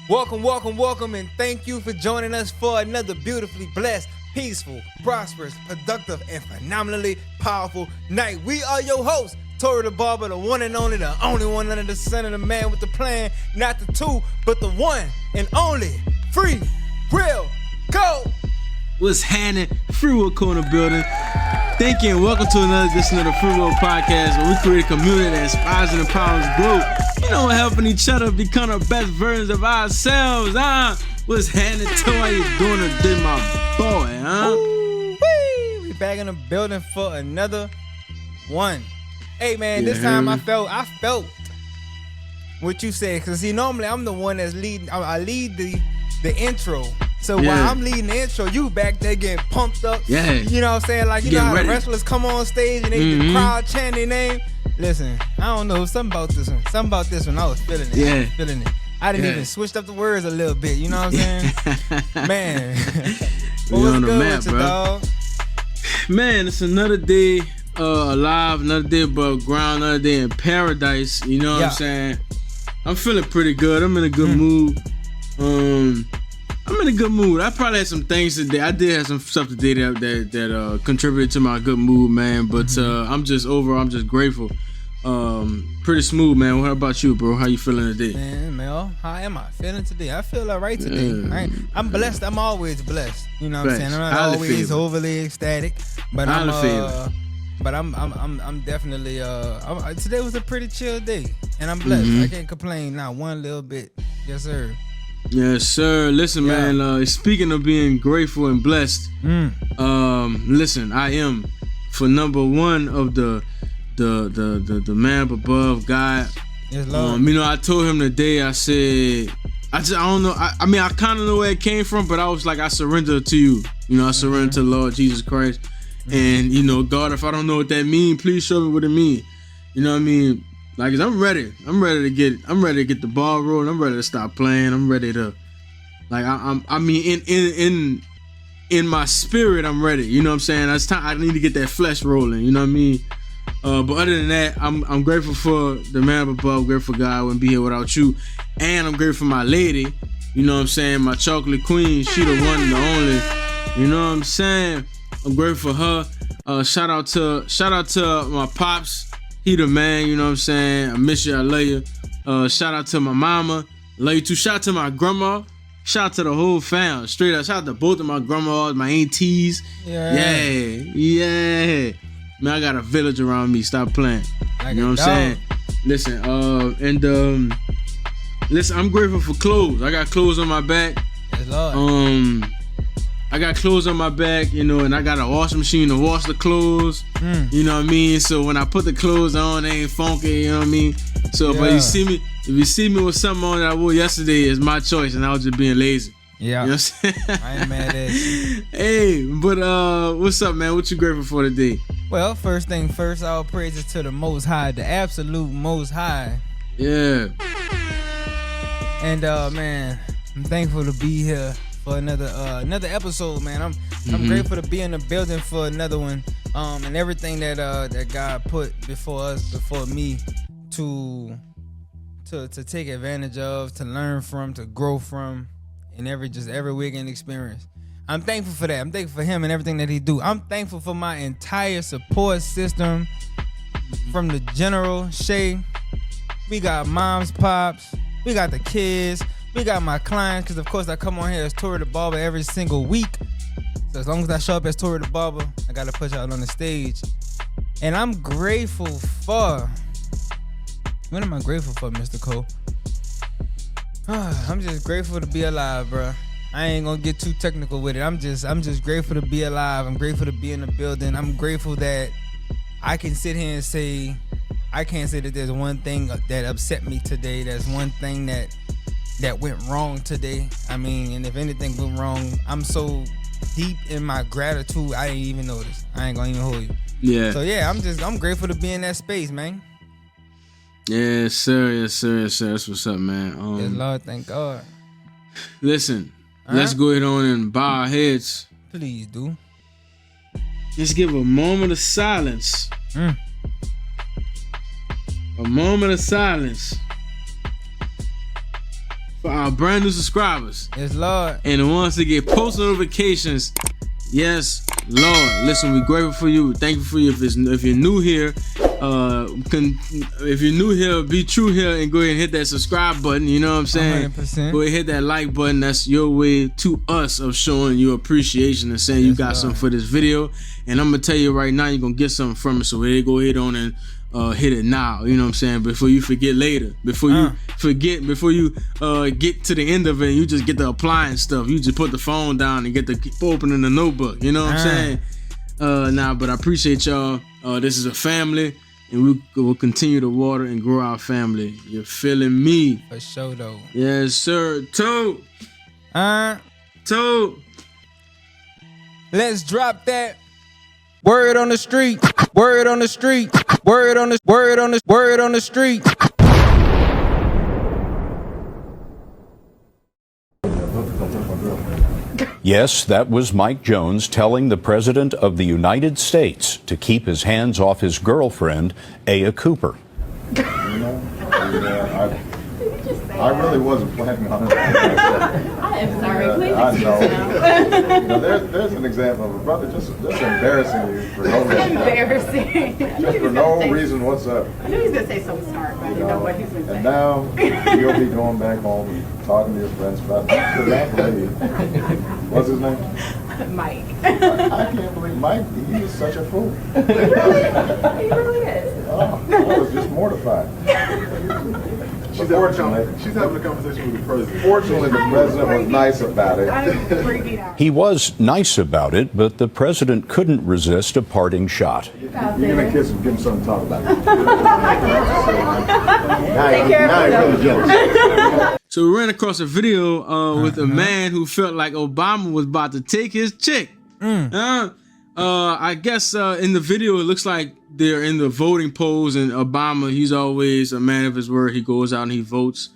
Welcome, and thank you for joining us for another beautifully blessed, peaceful, prosperous, productive, and phenomenally powerful night. We are your hosts, Tori the Barber, the one and only one under the sun, and the man with the plan, not the two, but the one and only Free Will Go. What's happening? Free Will Corner building. Thank you and welcome to another edition of the Free Will Podcast, where we create a community that inspires and empowers growth. You know, helping each other become the best versions of ourselves. What's happening? How you doing today, my boy? Ooh-wee. We back in the building for another one. Hey man, this time I felt what you said, because see, normally I'm the one that's leading. I lead the intro. So while I'm leading the intro, you back there getting pumped up. Yeah. You know what I'm saying? Like, you know how the wrestlers come on stage and they the crowd chant their name? Listen, I don't know, something about this one, I was feeling it. Yeah. I didn't even switch up the words a little bit, you know what I'm saying? Man. We what's on the good map, with you, bro. dog? Man, it's another day alive, another day above ground, another day in paradise. You know what I'm saying? I'm feeling pretty good. I'm in a good mood. I'm in a good mood. I probably had some things today. I did have some stuff today that contributed to my good mood, man. But I'm just grateful. Pretty smooth, man. What about you, bro? How you feeling today? Man, how am I feeling today? I feel all right today. I'm blessed. I'm always blessed. You know what I'm saying? I'm not always overly ecstatic, but I'm definitely today was a pretty chill day, and I'm blessed. I can't complain not one little bit. Yes, sir. Yes, sir. Listen, man. Speaking of being grateful and blessed, listen, I am for number one of the man above God. Yes, Lord. You know, I told him today. I said, I don't know. I mean, I kind of know where it came from, but I was like, I surrender to you. You know, I surrender to the Lord Jesus Christ. And you know, God, if I don't know what that means, please show me what it means. You know what I mean? Like, I'm ready to get the ball rolling. I'm ready to stop playing. I'm ready to, like, I mean, in my spirit, I'm ready. You know what I'm saying? It's time. I need to get that flesh rolling. You know what I mean? But other than that, I'm grateful for the man above. Grateful for God. I wouldn't be here without you. And I'm grateful for my lady. You know what I'm saying? My chocolate queen. She the one and the only. You know what I'm saying? I'm grateful for her. Shout out to my pops. He the man, you know what I'm saying? I miss you, I love you. Shout out to my mama, love you too. Shout out to my grandma. Shout out to the whole fam. Straight up, shout out to both of my grandmas, my aunties. Yeah. Man, I got a village around me. Stop playing. You know what I'm saying? Listen, listen, I'm grateful for clothes. I got clothes on my back. Yes, Lord. I got clothes on my back, you know, and I got a washing machine to wash the clothes. You know what I mean? So when I put the clothes on, they ain't funky, you know what I mean? So if you see me with something on that I wore yesterday, it's my choice, and I was just being lazy. Yeah. You know what I'm saying? I ain't mad at you. Hey, but what's up, man? What you grateful for today? Well, first thing first, all praises to the Most High, the absolute Most High. Yeah. And man, I'm thankful to be here for another episode, man. I'm grateful to be in the building for another one, and everything that God put before me to take advantage of, to learn from, to grow from, in every weekend experience. I'm thankful for that. I'm thankful for him and everything that he do. I'm thankful for my entire support system, from the general Shay. We got moms, pops, we got the kids. We got my clients, because of course I come on here as Tori the Barber every single week. So as long as I show up as Tori the Barber, I gotta put y'all on the stage. And I'm grateful for, what am I grateful for, Mr. Cole? I'm just grateful to be alive, bro. I ain't gonna get too technical with it. I'm just grateful to be alive. I'm grateful to be in the building. I'm grateful that I can sit here and say, I can't say that there's one thing that upset me today. There's one thing that went wrong today. I mean, and if anything went wrong, I'm so deep in my gratitude, I didn't even notice. I ain't gonna even hold you. Yeah. So yeah, I'm grateful to be in that space, man. Yes, sir. That's what's up, man. Yes, Lord, thank God. Listen, let's go ahead on and bow our heads. Please do. Let's give a moment of silence. A moment of silence for our brand new subscribers. Yes, Lord. And the ones that get post notifications. Yes, Lord. Listen, we're grateful for you. Thankful for you. If you're new here, be true here and go ahead and hit that subscribe button. You know what I'm saying? 100%. Go ahead and hit that like button. That's your way to us of showing you appreciation and saying you got something for this video. And I'm gonna tell you right now, you're gonna get something from it. So go ahead on and hit it now. You know what I'm saying? Before you forget later. Before you get to the end of it, and you just get the applying stuff. You just put the phone down and get the opening the notebook. You know what I'm saying? But I appreciate y'all. This is a family, and we will continue to water and grow our family. You're feeling me? For sure, though. Yes, sir. Toe. Let's drop that. Word on the street. Word on the street. Word on the street. Yes, that was Mike Jones telling the President of the United States to keep his hands off his girlfriend, Aya Cooper. I really wasn't planning on it. I am sorry. Please I excuse know. There's an example of a brother just embarrassing you for no reason. Embarrassing. Just for no reason whatsoever. I knew he was going to say something smart, but I didn't know what he was going to say. And now you'll be going back home and talking to your friends about that lady. What's his name? Mike. I can't believe Mike. He is such a fool. He really is. Oh, I was just mortified. She's having a conversation with the president. Fortunately, the president was nice about it. I'm freaking out. He was nice about it, but the president couldn't resist a parting shot. You're going to kiss him, give him something to talk about. Take care Now of you're really jealous. So we ran across a video with a man who felt like Obama was about to take his chick. I guess in the video it looks like they're in the voting polls, and Obama, he's always a man of his word. He goes out and he votes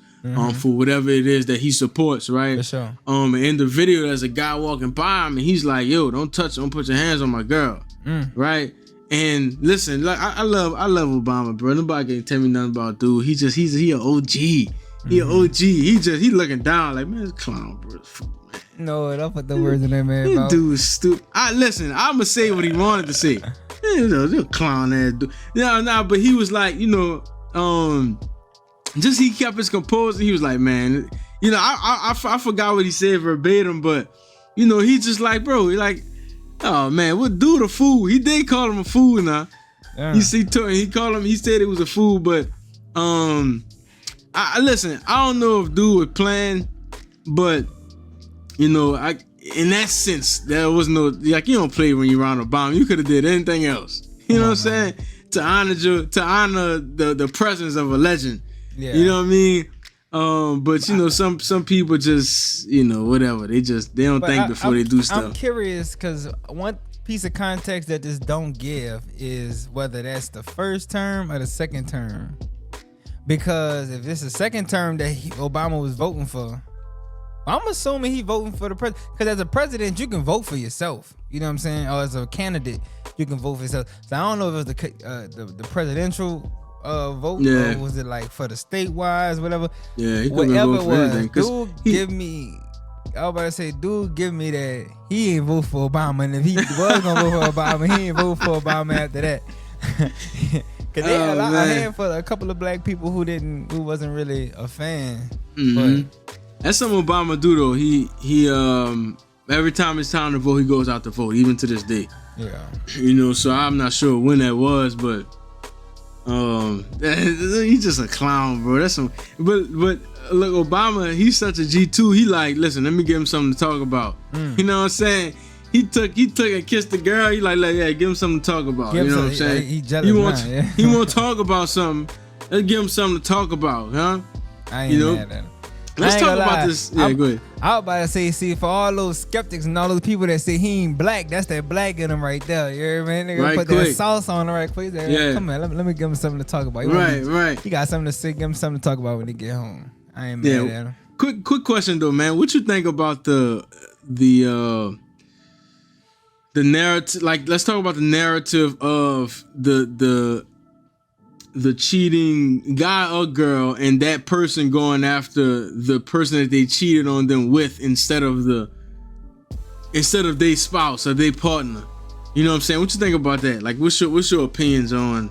for whatever it is that he supports, right? For sure. And in the video there's a guy walking by him and he's like, yo, don't put your hands on my girl. Right? And listen, like I love Obama, bro. Nobody can tell me nothing about dude. He an OG. He an OG. He looking down like, man, this clown, bro. No, don't put the words in there, man. This dude is stupid. Listen, I'ma say what he wanted to say. This clown ass dude. But he was like, just he kept his composure. He was like, man, I forgot what he said verbatim, but he just like, bro, like, oh man, what dude a fool? He did call him a fool now. Yeah. He said it was a fool, but listen, I don't know if dude was playing, but in that sense, there was no, like, you don't play when you're around Obama. You could have did anything else. You know what I'm saying? To honor the presence of a legend. Yeah. You know what I mean? But some people just, whatever. They don't think before they do stuff. I'm curious because one piece of context that this don't give is whether that's the first term or the second term. Because if it's the second term that Obama was voting for, I'm assuming he voting for the president, because as a president you can vote for yourself. You know what I'm saying? Or as a candidate you can vote for yourself. So I don't know if it was the presidential vote, or was it like for the statewide, whatever. Yeah, he whatever vote for anything. Dude, give me that he ain't vote for Obama, and if he was gonna vote for Obama, he ain't vote for Obama after that. Cause they had a handful, a couple of black people who wasn't really a fan. Mm-hmm. But that's something Obama do though. He every time it's time to vote, he goes out to vote, even to this day. Yeah. So I'm not sure when that was, but he's just a clown, bro. That's some. But look, Obama, he's such a G2. He like, listen, let me give him something to talk about. You know what I'm saying? He took and kissed the girl. He like, yeah, give him something to talk about. You know what I'm saying? He jealous. He want to talk about something. Let's give him something to talk about, huh? I ain't mad at him. Let's talk about this. Yeah, go ahead. I was about to say, see, for all those skeptics and all those people that say he ain't black, that's that black in him right there. You hear me? Nigga, put that sauce on it right quick. Yeah. Come on, let me give him something to talk about. Right. He got something to say. Give him something to talk about when he get home. I ain't mad at him. Quick question though, man. What you think about the narrative? Like, let's talk about the narrative of the the cheating guy or girl and that person going after the person that they cheated on them with instead of their spouse or their partner. You know what I'm saying? What you think about that? Like, what's your opinions on?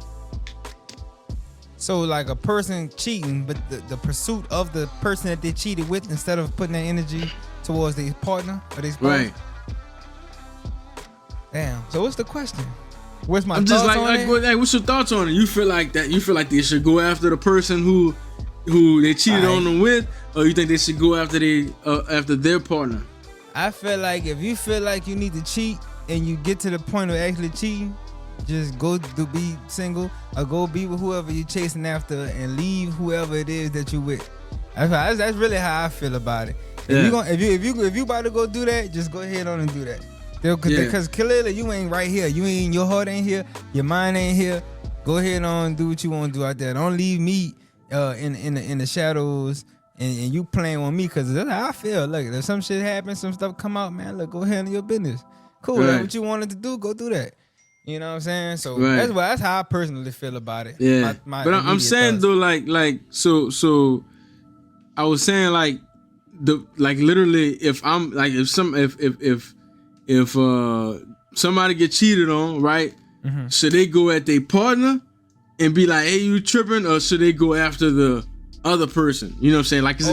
So like a person cheating, but the pursuit of the person that they cheated with instead of putting that energy towards their partner or their spouse. Right. Damn. So what's the question? What's my I'm thoughts just on it? what's your thoughts on it? You feel like that? You feel like they should go after the person who they cheated on them with, or you think they should go after their partner? I feel like if you feel like you need to cheat and you get to the point of actually cheating, just go to be single or go be with whoever you're chasing after and leave whoever it is that you with. That's really how I feel about it. If you about to go do that, just go ahead on and do that. Because clearly you ain't right here. Your heart ain't here. Your mind ain't here. Go ahead on and do what you want to do out there. Don't leave me in the shadows and you playing on me, because that's how I feel. Look, if some shit happens, some stuff come out, man, look, go handle your business. Cool, that's what you wanted to do, go do that. You know what I'm saying? So that's how I personally feel about it. Yeah. But I'm saying though, like so I was saying like literally if I'm like if somebody get cheated on, right? Mm-hmm. Should they go at their partner and be like, "Hey, you tripping?" Or should they go after the other person? You know what I'm saying? Like, there's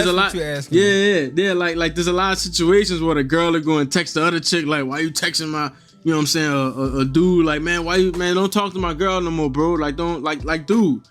a lot. Yeah. Like there's a lot of situations where the girl will go and text the other chick like, "Why you texting my?" You know what I'm saying? A dude like, "Man, why you don't talk to my girl no more, bro? Like, don't like dude."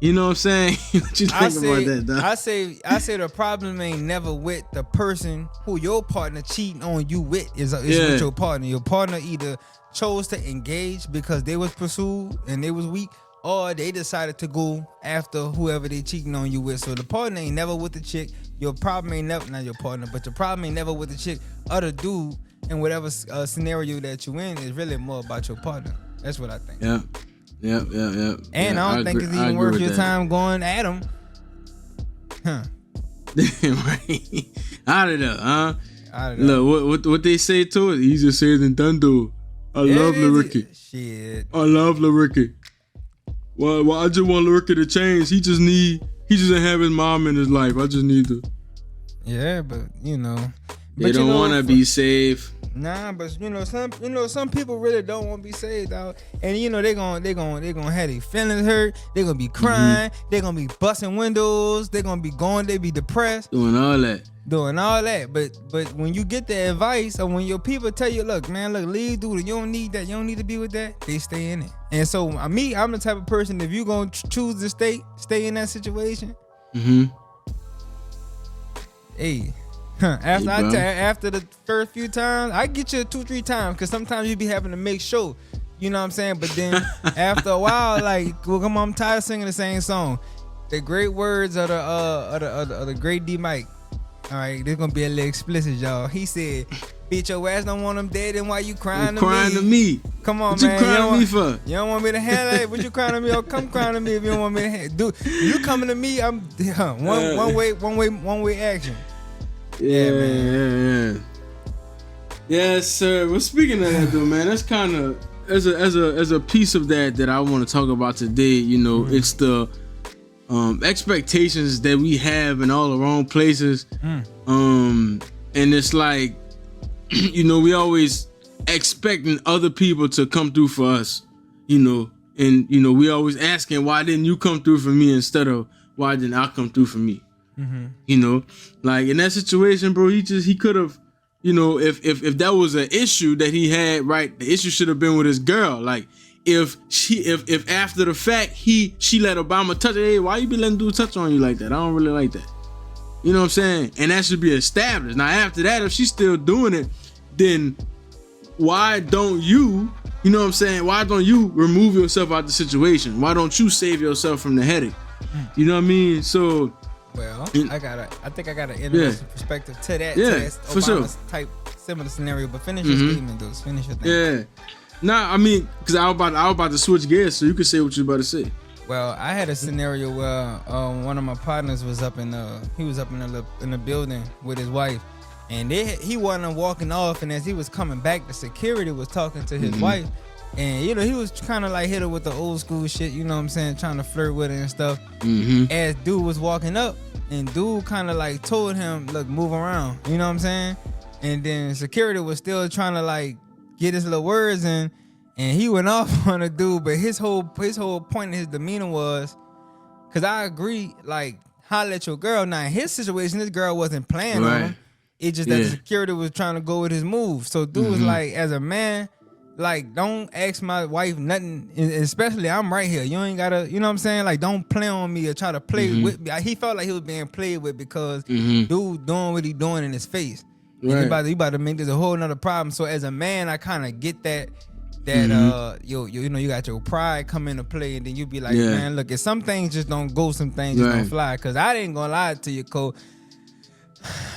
You know what I'm saying? What you think about that, dog? I say the problem ain't never with the person who your partner cheating on you with is with your partner. Your partner either chose to engage because they was pursued and they was weak, or they decided to go after whoever they cheating on you with. So the partner ain't never with the chick. Your problem ain't never, not your partner, but your problem ain't never with the chick. Other dude, in whatever scenario that you in, is really more about your partner. That's what I think. Yeah. And I don't think it's even worth your time going at him. Huh. Right. Out of there, huh? Look, what they say to it, easier said than done, though. I love Laricki. Shit. I love Laricki. Well, I just want Laricki to change. He just didn't have his mom in his life. I just need to. Yeah, but you know. They don't want to be safe. Nah, but some people really don't want to be saved, dog. And they gonna have their feelings hurt. They gonna be crying. Mm-hmm. They gonna be busting windows. They gonna be going. They be depressed. Doing all that. But when you get the advice, or when your people tell you, look, leave, dude. You don't need that. You don't need to be with that. They stay in it. And so I'm the type of person, if you gonna choose to stay in that situation. Mm-hmm. Hey. After the first few times, I get you 2-3 times, because sometimes you be having to make sure, you know what I'm saying? But then after a while, like, well, come on, I'm tired of singing the same song. The great words of the great D Mike. All right, this gonna be a little explicit, y'all. He said, "Bitch, your ass don't want them dead, and why you crying to me? Come on, what man. You crying to me for? You don't want me to handle it? What you crying to me? Or come crying to me if you don't want me to handle it. Dude, you coming to me? I'm one way action." Yeah, man. Yes, sir. Well, speaking of that, though, man, that's kind of as a piece of that I want to talk about today. You know, mm-hmm. It's the expectations that we have in all the wrong places. And it's like, we always expecting other people to come through for us. And we always asking, why didn't you come through for me instead of why didn't I come through for me? Mm-hmm. Like in that situation, bro, he could have, if that was an issue that he had, right, the issue should have been with his girl. Like if after the fact she let Obama touch her, hey, why you be letting dude touch on you like that? I don't really like that. You know what I'm saying? And that should be established. Now after that, if she's still doing it, then why don't you, why don't you remove yourself out the situation? Why don't you save yourself from the headache? You know what I mean? So, well, I think I got an interesting perspective to that. Yeah, to that for sure. Type similar scenario, but finish your statement, though. Finish your thing. Yeah. Nah, I mean, because I was about to switch gears, so you can say what you're about to say. Well, I had a scenario where one of my partners was up in the building with his wife, and he wasn't walking off, and as he was coming back, the security was talking to his wife, And you know, he was kind of like hit her with the old school shit, you know what I'm saying, trying to flirt with her and stuff. As dude was walking up, and dude kind of like told him, look, move around, you know what I'm saying? And then security was still trying to like get his little words in, and he went off on a dude. But his whole point of his demeanor was, cause I agree, like, holler at your girl. Now in his situation, this girl wasn't playing on him. It's just that the security was trying to go with his move. So dude was like, as a man, like, don't ask my wife nothing, especially I'm right here. You ain't gotta, you know what I'm saying? Like, don't play on me or try to play with me. He felt like he was being played with because dude doing what he doing in his face. Right. You about to make this a whole nother problem. So as a man, I kind of get that you know, you got your pride come into play, and then you be like, man, look, if some things just don't go, some things just don't fly. Cause I ain't gonna lie to you, Cole.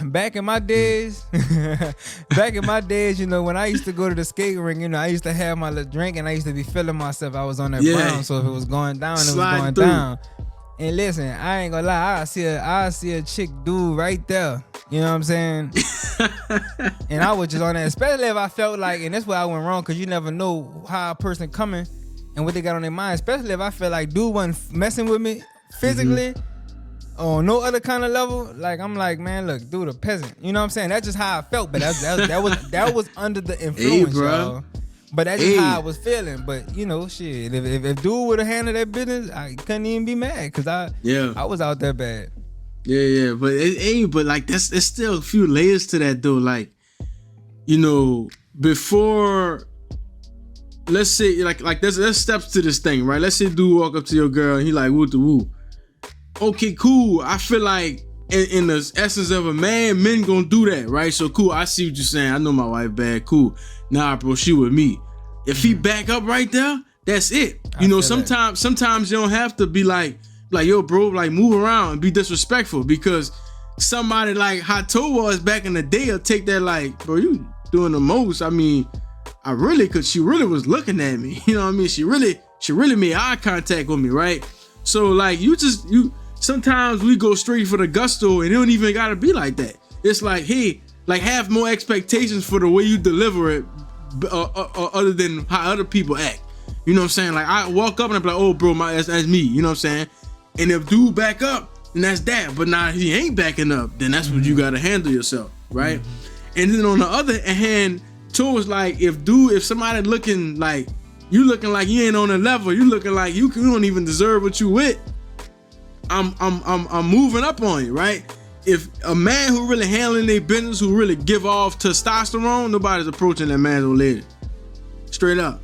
Back in my days, you know, when I used to go to the skating ring, you know, I used to have my little drink, and I used to be feeling myself. I was on that brown, so if it was going down, it was going down. And listen, I ain't gonna lie, I see a chick dude right there. You know what I'm saying? And I was just on that, especially if I felt like, and that's where I went wrong, because you never know how a person coming and what they got on their mind, especially if I feel like dude wasn't messing with me physically on no other kind of level. Like, I'm like, man, look, dude, a peasant. You know what I'm saying? That's just how I felt, but that was under the influence, y'all. But that's just how I was feeling. But you know, shit, if dude would have handled that business, I couldn't even be mad, because I was out there bad. Yeah, but but like it's still a few layers to that though. Like, you know, before, let's say like there's steps to this thing, right? Let's say dude walk up to your girl and he like woo to woo. Okay, cool. I feel like in the essence of a man, men gonna do that, right? So cool. I see what you're saying. I know my wife bad. Cool. Nah, bro, she with me. If he back up right there, that's it. You know, sometimes you don't have to be like, yo, bro, like, move around and be disrespectful, because somebody like Hot Toe was back in the day will take that like, bro, you doing the most. I mean, cause she really was looking at me. You know what I mean? She really made eye contact with me, right? So like, you sometimes we go straight for the gusto, and it don't even gotta be like that. It's like, hey, like, have more expectations for the way you deliver it, other than how other people act. You know what I'm saying? Like, I walk up and I'm like, oh, bro, that's me. You know what I'm saying? And if dude back up, then that's that. But now if he ain't backing up, then that's what you gotta handle yourself, right? And then on the other hand, towards like, if somebody looking like you ain't on the level, you looking like you don't even deserve what you with, I'm moving up on you, right? If a man who really handling their business, who really give off testosterone, nobody's approaching that man's old lady. Straight up.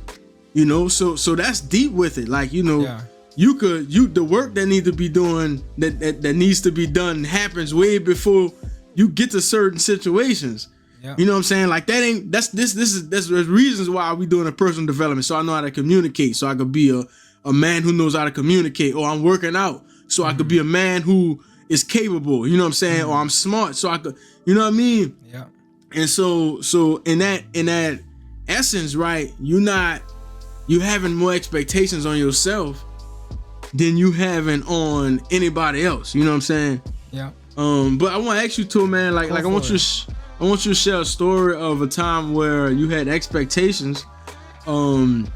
You know, so that's deep with it. Like, you know, the work that needs to be doing, that needs to be done happens way before you get to certain situations. Yeah. You know what I'm saying? Like, that's reasons why we doing a personal development. So I know how to communicate. So I could be a man who knows how to communicate. Or I'm working out, so I could be a man who is capable. You know what I'm saying? Or I'm smart, so I could, you know what I mean? Yeah. And so in that essence, right? You having more expectations on yourself than you having on anybody else. You know what I'm saying? Yeah. But I want to ask you too, man. Like I want you to share a story of a time where you had expectations, of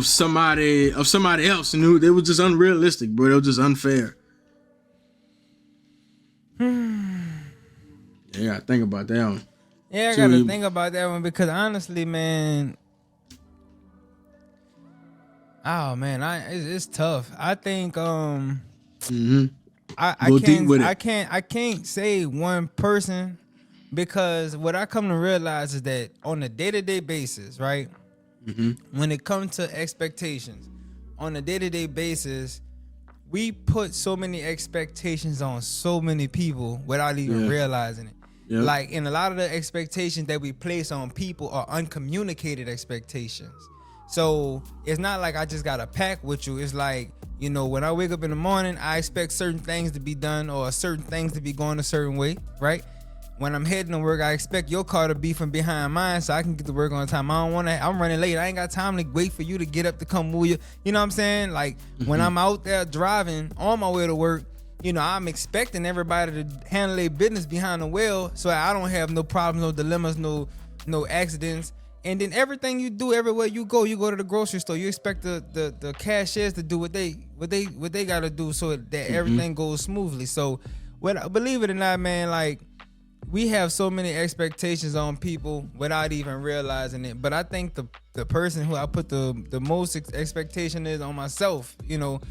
somebody else, and they was just unrealistic, bro. They was just unfair. Yeah, I think about that one. Yeah, I gotta think about that one, because honestly, man. Oh man, it's tough. I think I can't say one person, because what I come to realize is that on a day-to-day basis, right? When it comes to expectations, on a day-to-day basis, we put so many expectations on so many people without even realizing it. Yep. Like, and a lot of the expectations that we place on people are uncommunicated expectations. So it's not like I just got a pack with you. It's like, you know, when I wake up in the morning, I expect certain things to be done or certain things to be going a certain way, right? When I'm heading to work, I expect your car to be from behind mine so I can get to work on time. I'm running late. I ain't got time to wait for you to get up to come move you. You know what I'm saying? Like, when I'm out there driving on my way to work, you know, I'm expecting everybody to handle their business behind the wheel so I don't have no problems, no dilemmas, no accidents. And then everything you do, everywhere you go to the grocery store, you expect the cashiers to do what they gotta do so that everything goes smoothly. So, believe it or not, man, like we have so many expectations on people without even realizing it. But I think the person who I put the most expectation is on myself, you know,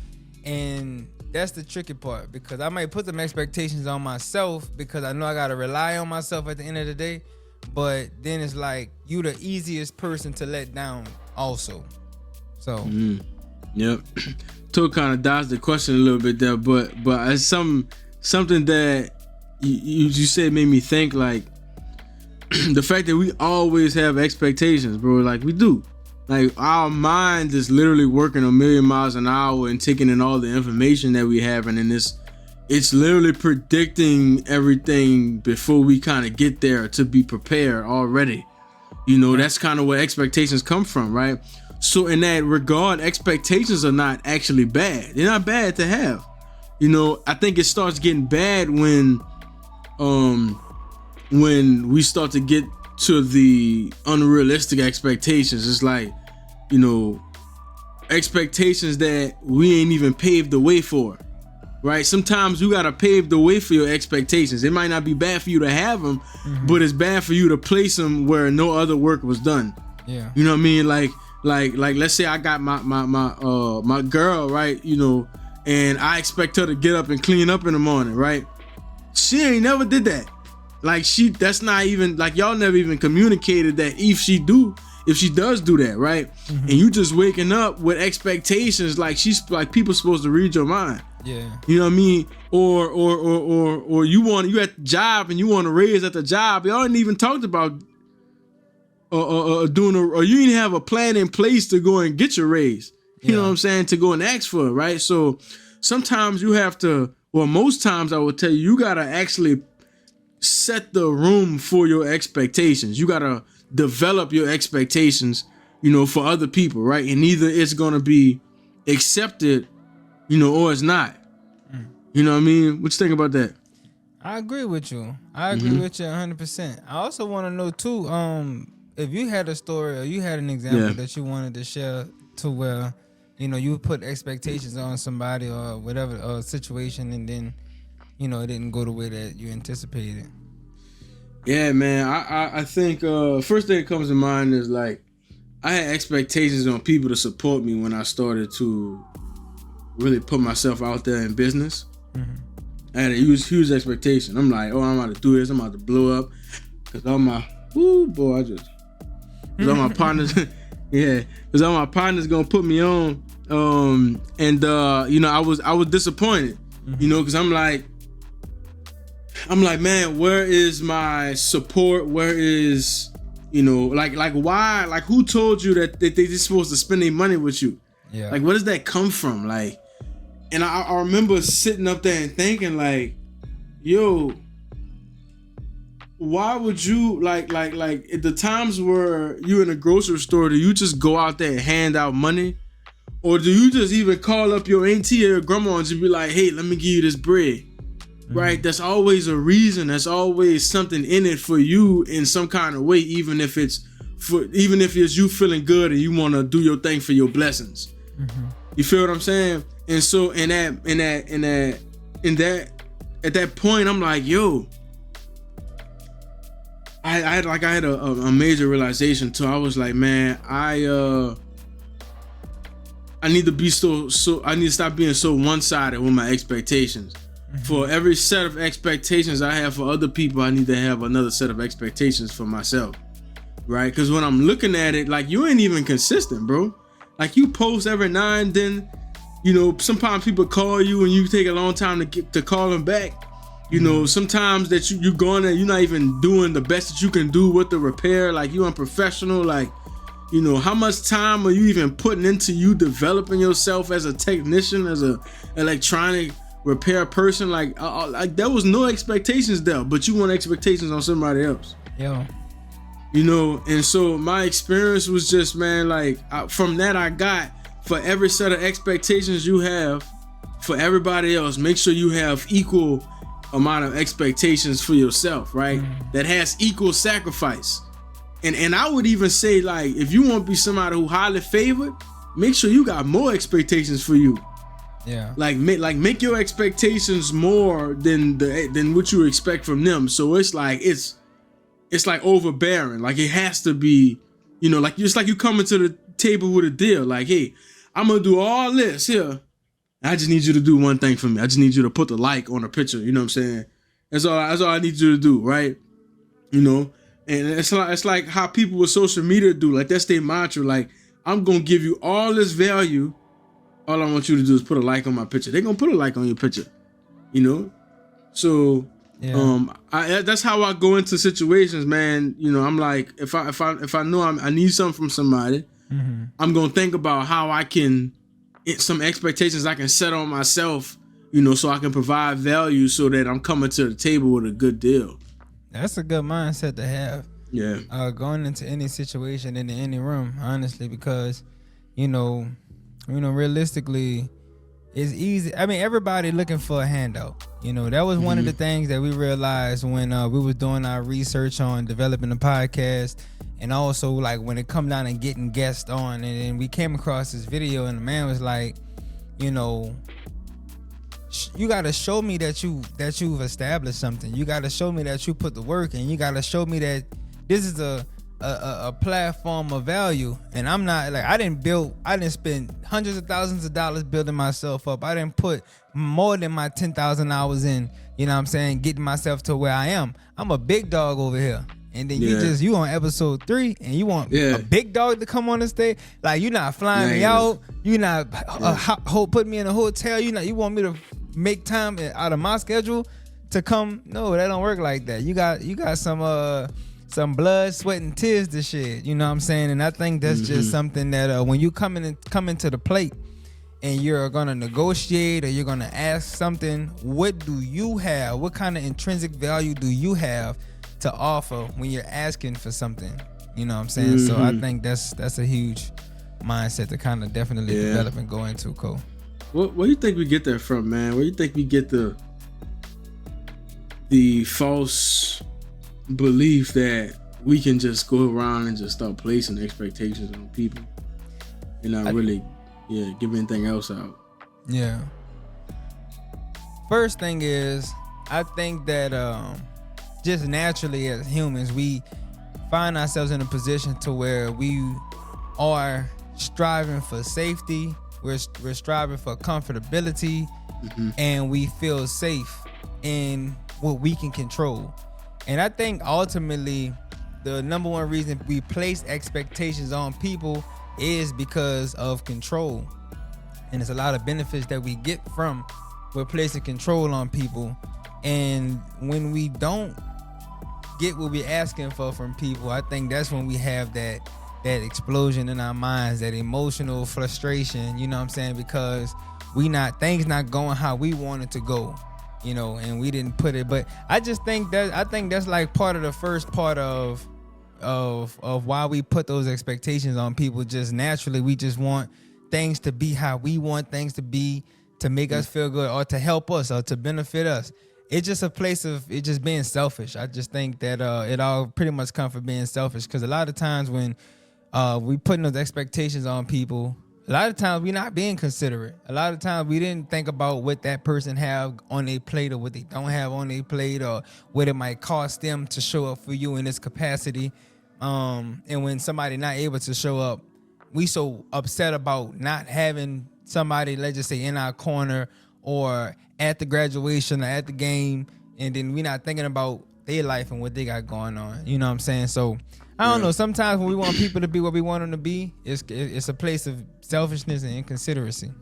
and that's the tricky part, because I might put them expectations on myself because I know I gotta rely on myself at the end of the day. But then it's like you the easiest person to let down also. So Yep. To kind of dodge the question a little bit there, but it's something that you said made me think, like the fact that we always have expectations, bro. Like we do. Like our mind is literally working a million miles an hour and taking in all the information that we have, and then it's literally predicting everything before we kind of get there to be prepared already. You know, that's kind of where expectations come from, right? So in that regard, expectations are not actually bad. They're not bad to have. You know, I think it starts getting bad when we start to get to the unrealistic expectations. It's like, you know, expectations that we ain't even paved the way for. Right? Sometimes you gotta pave the way for your expectations. It might not be bad for you to have them, but it's bad for you to place them where no other work was done. yeah, You know what I mean? Like let's say I got my girl, right? You know, and I expect her to get up and clean up in the morning, right? She ain't never did that. Like that's not even, like, y'all never even communicated that if she does do that, right? And you just waking up with expectations, like people supposed to read your mind. yeah, You know what I mean? Or you at the job and you want to raise at the job. Y'all ain't even talked about doing or you didn't have a plan in place to go and get your raise. You know what I'm saying? To go and ask for it, right? So sometimes you have to, well, most times I would tell you gotta actually set the room for your expectations. You gotta develop your expectations, you know, for other people, right? And either it's gonna be accepted, you know, or it's not. You know what I mean? What you think about that? I agree with you. I agree with you 100%. I also want to know too, if you had a story or you had an example that you wanted to share to where, you know, you put expectations on somebody or whatever situation, and then, you know, it didn't go the way that you anticipated. Yeah, man. I think first thing that comes to mind is, like, I had expectations on people to support me when I started to really put myself out there in business. I had a huge expectation. I'm like, oh, I'm about to do this. I'm about to blow up. Cause all my, cause all my partners, cause all my partners gonna put me on. You know, I was disappointed. You know, cause I'm like, man, where is my support? Where is, you know, like why? Like, who told you that they just supposed to spend their money with you? Yeah. Like, where does that come from? Like, and I remember sitting up there and thinking, like, yo, why would you, like at the times where you in a grocery store, do you just go out there and hand out money? Or do you just even call up your auntie or your grandma and just be like, hey, let me give you this bread? Right? That's always a reason. That's always something in it for you in some kind of way, even if it's you feeling good and you want to do your thing for your blessings. You feel what I'm saying? And so at that point, I'm like, yo, I had a major realization too. I was like, man, I need to I need to stop being so one-sided with my expectations. For every set of expectations I have for other people, I need to have another set of expectations for myself, right? Because when I'm looking at it, like, you ain't even consistent, bro. Like, you post every now and then, you know, sometimes people call you and you take a long time to call them back. You know, sometimes that you going there, you're not even doing the best that you can do with the repair. Like, you unprofessional. Like, you know, how much time are you even putting into you developing yourself as a technician, as a electronic repair person? Like there was no expectations there, but you want expectations on somebody else. Yeah. You know, and so my experience was just, man, like, from that I got, for every set of expectations you have for everybody else, make sure you have equal amount of expectations for yourself, right? That has equal sacrifice. And I would even say, like, if you want to be somebody who highly favored, make sure you got more expectations for you. Yeah. Like make your expectations more than what you expect from them. So it's like overbearing. Like it has to be, like just like you coming to the table with a deal. Like, hey, I'm gonna do all this here. I just need you to do one thing for me. I just need you to put the like on a picture. You know what I'm saying? That's all I need you to do, right? And it's like how people with social media do. Like that's their mantra. Like, I'm gonna give you all this value. All I want you to do is put a like on my picture. They're gonna put a like on your picture, So, that's how I go into situations, man. I'm like, if I know I need something from somebody, I'm gonna think about how I can, some expectations I can set on myself, so I can provide value, so that I'm coming to the table with a good deal. That's a good mindset to have. Yeah. Going into any situation in any room, honestly, because realistically, it's easy. I mean, everybody looking for a handout. That was one of the things that we realized when we was doing our research on developing the podcast, and also like when it come down and getting guests on, and then we came across this video, and the man was like, you got to show me that you've established something. You got to show me that you put the work in. You got to show me that this is a platform of value. And I'm not like, I didn't spend hundreds of thousands of dollars building myself up. I didn't put more than my 10,000 hours in, getting myself to where I am. I'm a big dog over here. And then you on episode 3 and you want a big dog to come on the stage. Like, you're not flying me out. You're not putting me in a hotel. You want me to make time out of my schedule to come. No, that don't work like that. You got some blood, sweat, and tears to shed. You know what I'm saying? And I think that's just something that when you come into the plate and you're gonna negotiate or you're gonna ask something, what do you have? What kind of intrinsic value do you have to offer when you're asking for something? You know what I'm saying? So I think that's a huge mindset to kind of definitely develop and go into, Cole. Where do you think we get that from, man? Where do you think we get the false belief that we can just go around and just start placing expectations on people and not really give anything else out? Yeah. First thing is, I think that just naturally as humans, we find ourselves in a position to where we are striving for safety, we're striving for comfortability, and we feel safe in what we can control. And I think ultimately the number one reason we place expectations on people is because of control. And there's a lot of benefits that we get from we're placing control on people. And when we don't get what we're asking for from people, I think that's when we have that explosion in our minds, that emotional frustration, you know what I'm saying? Because things not going how we want it to go. And we didn't put it, but I think that's like part of the first part of why we put those expectations on people. Just naturally, we just want things to be how we want things to be, to make us feel good or to help us or to benefit us. It's just a place of it just being selfish. I just think that it all pretty much comes from being selfish, because a lot of times when we putting those expectations on people, a lot of times we're not being considerate. A lot of times we didn't think about what that person have on their plate or what they don't have on their plate, or what it might cost them to show up for you in this capacity. And when somebody not able to show up, we so upset about not having somebody, let's just say, in our corner or at the graduation or at the game, and then we're not thinking about their life and what they got going on. You know what I'm saying? So I don't know. Sometimes when we want people to be what we want them to be, it's a place of selfishness and inconsideracy.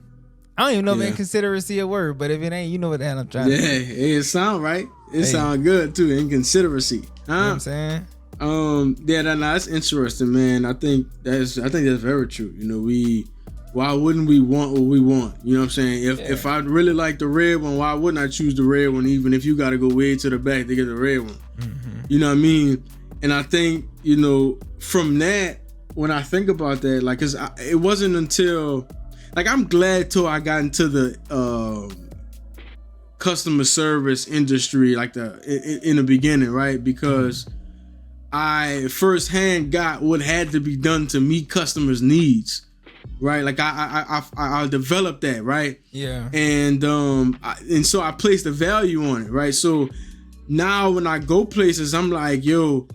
I don't even know if inconsideracy a word, but if it ain't, you know what the hell I'm trying to say. Yeah, it sound right. It sound good too. Inconsideracy. Huh? You know what I'm saying? That's interesting, man. I think that's very true. Why wouldn't we want what we want? You know what I'm saying? If I really like the red one, why wouldn't I choose the red one, even if you got to go way to the back to get the red one? You know what I mean? And I think, from that, when I think about that, like, cause it wasn't until, like, I'm glad till I got into the customer service industry, like in the beginning, right? Because I firsthand got what had to be done to meet customers' needs, right? Like I developed that, right? Yeah. And so I placed a value on it, right? So now when I go places, I'm like, yo,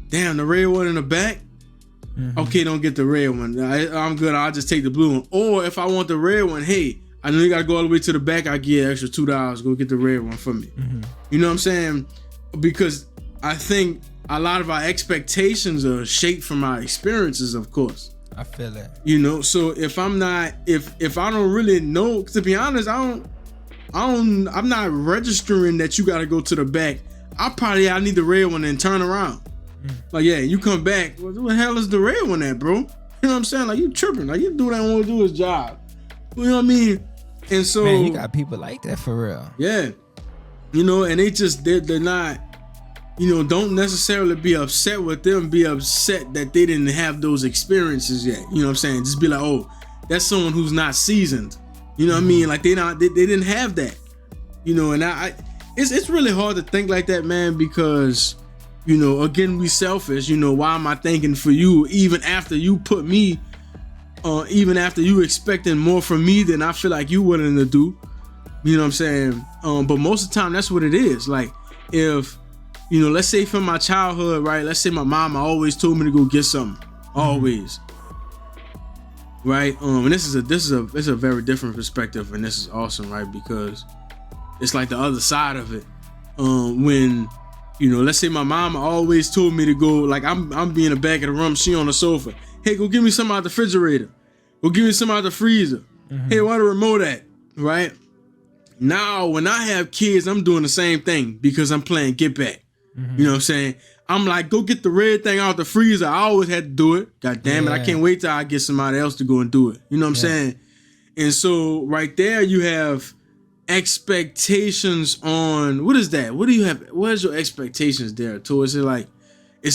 damn, the red one in the back. Okay, don't get the red one. I'm good. I'll just take the blue one. Or if I want the red one, hey, I know you gotta go all the way to the back. I get extra $2. Go get the red one for me. You know what I'm saying? Because I think a lot of our expectations are shaped from our experiences, of course. I feel that. You know, so if I'm not, if I don't really know, to be honest, I'm not registering that you gotta go to the back. I need the red one and turn around. Like, yeah, you come back. What the hell is the red one at, bro? You know what I'm saying? Like, you tripping. Like, you do that want to do his job. You know what I mean? And so, man, you got people like that for real. Yeah. You know, and they're not, you know, don't necessarily be upset with them. Be upset that they didn't have those experiences yet. You know what I'm saying? Just be like, oh, that's someone who's not seasoned. You know what I mean? Like, they didn't have that. You know, and it's really hard to think like that, man, because, you know, again, we selfish. You know, why am I thinking for you even after you put me, even after you expecting more from me than I feel like you willing to do? You know what I'm saying? But most of the time, that's what it is. Like, if, you know, let's say from my childhood, right? Let's say my mama always told me to go get something, always, right? And this is a very different perspective, and this is awesome, right? Because it's like the other side of it. When, you know, let's say my mama always told me to go, like I'm being in the back of the room, she on the sofa. Hey, go give me some out of the refrigerator. Go give me some out of the freezer. Hey, where the remote at? Right? Now, when I have kids, I'm doing the same thing because I'm playing get back. You know what I'm saying? I'm like, go get the red thing out the freezer. I always had to do it. God damn it. I can't wait till I get somebody else to go and do it. You know what I'm saying? And so right there, you have expectations on, what is that? What do you have? What is your expectations there? Is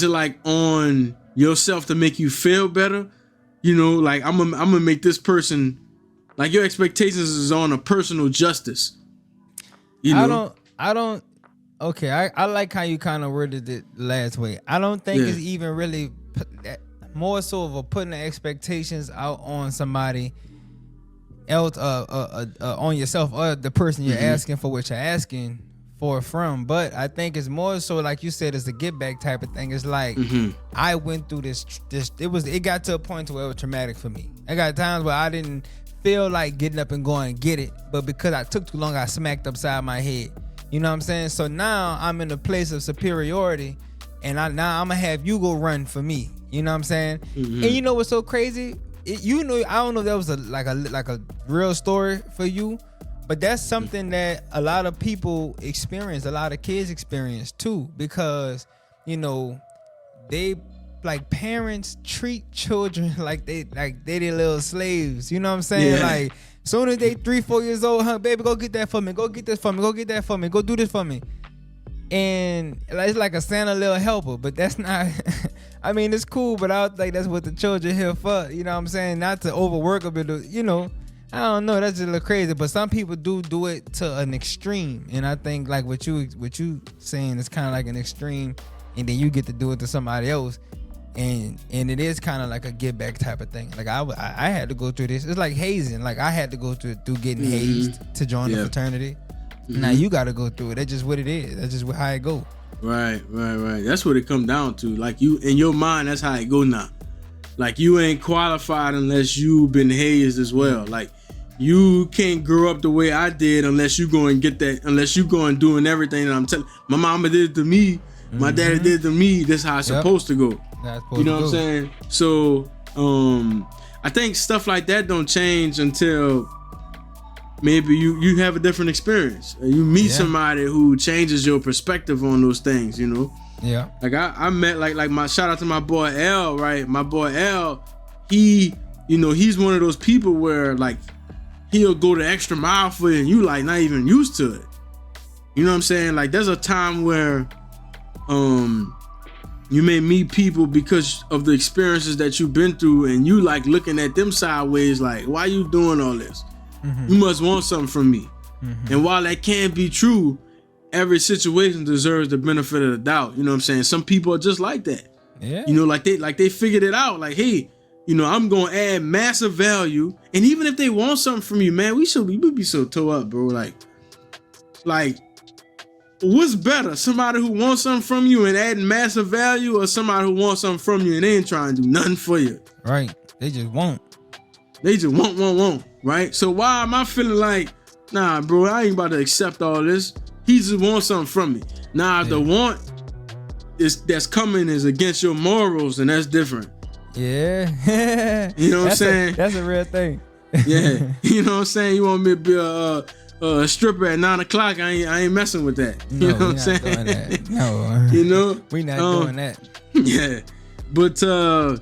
it like on yourself to make you feel better? You know, like I'm gonna make this person, like your expectations is on a personal justice. You know? Okay, I like how you kind of worded it last way. I don't think it's even really more so of a putting the expectations out on somebody else, on yourself or the person you're asking for what you're asking for from. But I think it's more so, like you said, it's a get back type of thing. It's like I went through this. It got to a point where it was traumatic for me. I got times where I didn't feel like getting up and going and get it, but because I took too long, I smacked upside my head. You know what I'm saying? So now I'm in a place of superiority, and now I'm gonna have you go run for me. You know what I'm saying? And you know what's so crazy? I don't know if that was like a real story for you, but that's something that a lot of people experience, a lot of kids experience too, because, you know, they, like, parents treat children like they their little slaves. You know what I'm saying? Like, soon as they 3-4 years old, baby, go get that for me, go get this for me, go get that for me, go do this for me. And it's like a Santa little helper, but that's not I mean, it's cool, but I don't think that's what the children here for. You know what I'm saying? Not to overwork a bit, you know. I don't know, that's just a little crazy, but some people do it to an extreme. And I think like what you saying is kind of like an extreme, and then you get to do it to somebody else. And it is kind of like a get back type of thing. Like I had to go through this. It's like hazing. Like I had to go through getting hazed to join the fraternity. Now you got to go through it. That's just what it is. That's just how it go. Right. That's what it come down to. Like, you, in your mind, that's how it go now. Like, you ain't qualified unless you been hazed as well. Like, you can't grow up the way I did unless you go and get that. Unless you go and doing everything that I'm telling. My mama did it to me. My daddy did it to me. That's how it's supposed to go. You know what I'm saying? So, I think stuff like that don't change until maybe you have a different experience. You meet somebody who changes your perspective on those things, you know? Yeah. Like I met like my shout out to my boy L, right? My boy L, he, you know, he's one of those people where like he'll go the extra mile for you and you like not even used to it. You know what I'm saying? Like there's a time where you may meet people because of the experiences that you've been through and you like looking at them sideways like, why you doing all this? You must want something from me. And while that can be true, every situation deserves the benefit of the doubt. You know what I'm saying? Some people are just like that. Yeah. You know, like they figured it out. Like, hey, you know, I'm gonna add massive value, and even if they want something from you, man, we would be so toe up, bro. Like, what's better? Somebody who wants something from you and adding massive value, or somebody who wants something from you and they ain't trying to do nothing for you? Right. They just won't. They just want, right? So why am I feeling like, nah, bro, I ain't about to accept all this. He just wants something from me. Nah, if the want that's coming is against your morals, and that's different. Yeah. You know what I'm saying? That's a real thing. Yeah. You know what I'm saying? You want me to be a stripper at 9 o'clock? I ain't messing with that. You know what I'm saying? Doing that. No. You know? We not doing that. Yeah. But you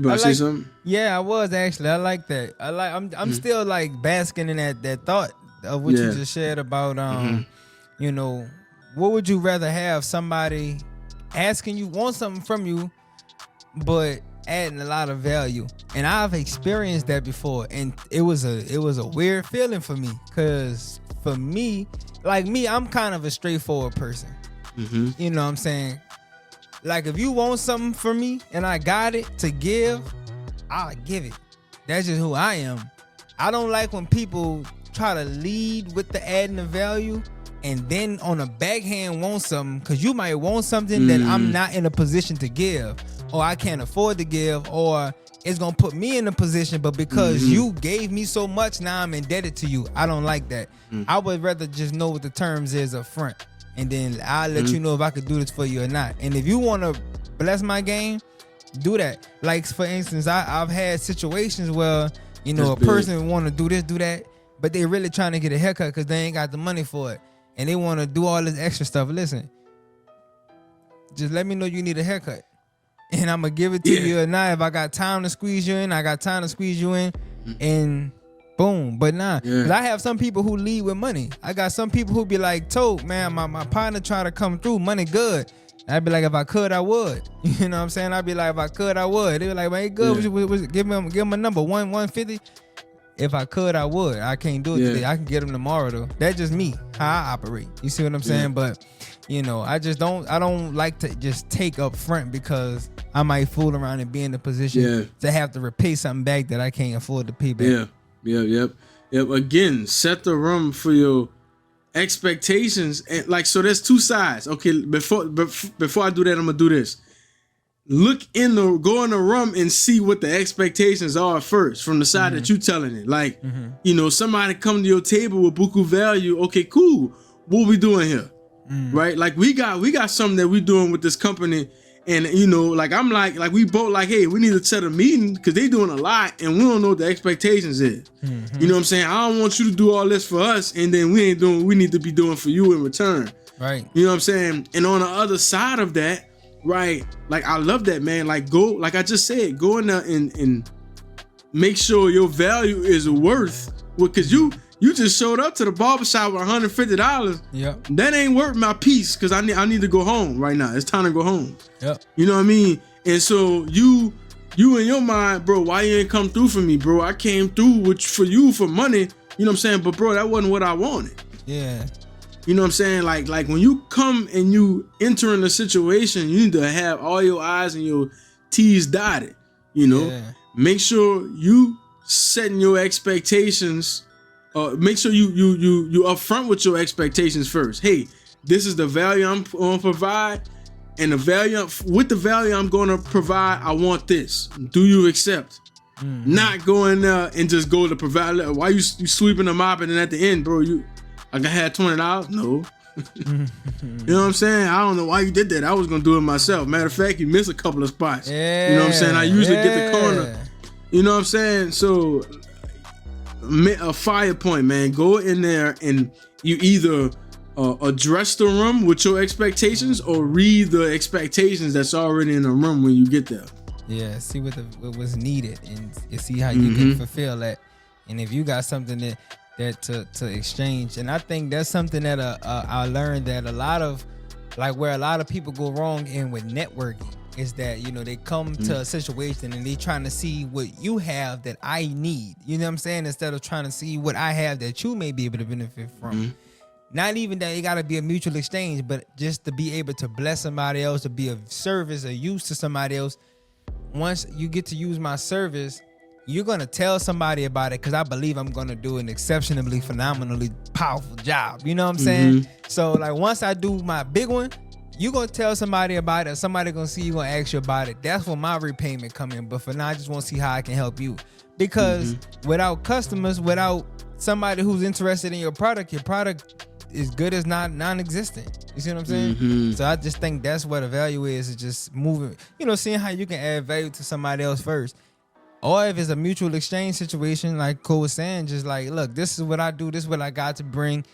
about to say something? Yeah, I was actually. I like that. I'm still like basking in that thought of what you just shared about you know, what would you rather have? Somebody asking you, want something from you, but adding a lot of value. And I've experienced that before, and it was a weird feeling for me, because for me, like me, I'm kind of a straightforward person. You know what I'm saying? Like, if you want something from me and I got it to give, I'll give it. That's just who I am. I don't like when people try to lead with the adding of value and then on the backhand want something, because you might want something that I'm not in a position to give, or I can't afford to give, or it's gonna put me in a position, but because you gave me so much, now I'm indebted to you. I don't like that. I would rather just know what the terms is up front, and then I'll let you know if I could do this for you or not. And if you want to bless my game, do that. Like, for instance, I've had situations where, you know, That's a person want to do this, do that, but they really trying to get a haircut because they ain't got the money for it, and they want to do all this extra stuff. Listen, just let me know you need a haircut, and I'm gonna give it to you or not. If I got time to squeeze you in, I got time to squeeze you in, and boom. But nah, cause I have some people who lead with money. I got some people who be like, "Toad, man, my partner try to come through, money good." I'd be like, if I could, I would. You know what I'm saying? I'd be like, if I could, I would. They be like, man, good. Give him a number, 150. If I could, I would. I can't do it today. I can get them tomorrow though. That's just me, how I operate. You see what I'm saying? But you know, I don't like to just take up front, because I might fool around and be in the position to have to repay something back that I can't afford to pay back. Yep. Again, set the room for your expectations, and like, so there's two sides. Okay, before I do that, I'm gonna do this. Go in the room and see what the expectations are first, from the side that you telling it. Like, you know, somebody come to your table with buku value. Okay, cool. What we doing here? Right? Like, we got something that we doing with this company, and you know, like, I'm like we both like, hey, we need to set a meeting, because they doing a lot and we don't know what the expectations is. You know what I'm saying? I don't want you to do all this for us and then we ain't doing what we need to be doing for you in return. Right. You know what I'm saying? And on the other side of that, right, like, I love that, man. Like, go, like I just said, go in there and make sure your value is worth, because you just showed up to the barbershop with $150. Yep. That ain't worth my piece, because I need to go home right now. It's time to go home. Yep. You know what I mean? And so you in your mind, bro, why you ain't come through for me, bro? I came through for you for money. You know what I'm saying? But bro, that wasn't what I wanted. Yeah. You know what I'm saying? Like when you come and you enter in a situation, you need to have all your I's and your T's dotted. You know, make sure you setting your expectations. Make sure you upfront with your expectations first. Hey, this is the value I'm going to provide, and the value I'm going to provide, I want this. Do you accept? Not going there and just go to provide. Why you sweeping the mop, and then at the end, bro, I had $20? No. You know what I'm saying? I don't know why you did that. I was gonna do it myself. Matter of fact, you missed a couple of spots. You know what I'm saying? I usually get the corner. You know what I'm saying? So a fire point, man. Go in there and you either address the room with your expectations, or read the expectations that's already in the room when you get there. Yeah, see what was needed, and see how you can fulfill that. And if you got something that to exchange, and I think that's something that I learned, that a lot of, like, where a lot of people go wrong in with networking is that, you know, they come to a situation and they trying to see what you have that I need. You know what I'm saying? Instead of trying to see what I have that you may be able to benefit from. not even that it gotta be a mutual exchange, but just to be able to bless somebody else, to be of service or use to somebody else. Once you get to use my service, you're gonna tell somebody about it because I believe I'm gonna do an exceptionally, phenomenally powerful job. You know what I'm saying? So like once I do my big one, you gonna tell somebody about it. Somebody gonna see you, gonna ask you about it. That's where my repayment come in. But for now, I just want to see how I can help you. Because without customers, without somebody who's interested in your product is good as non-existent. You see what I'm saying? So I just think that's what the value is just moving, seeing how you can add value to somebody else first. Or if it's a mutual exchange situation, like Cole was saying, just like, look, this is what I do, this is what I got to bring.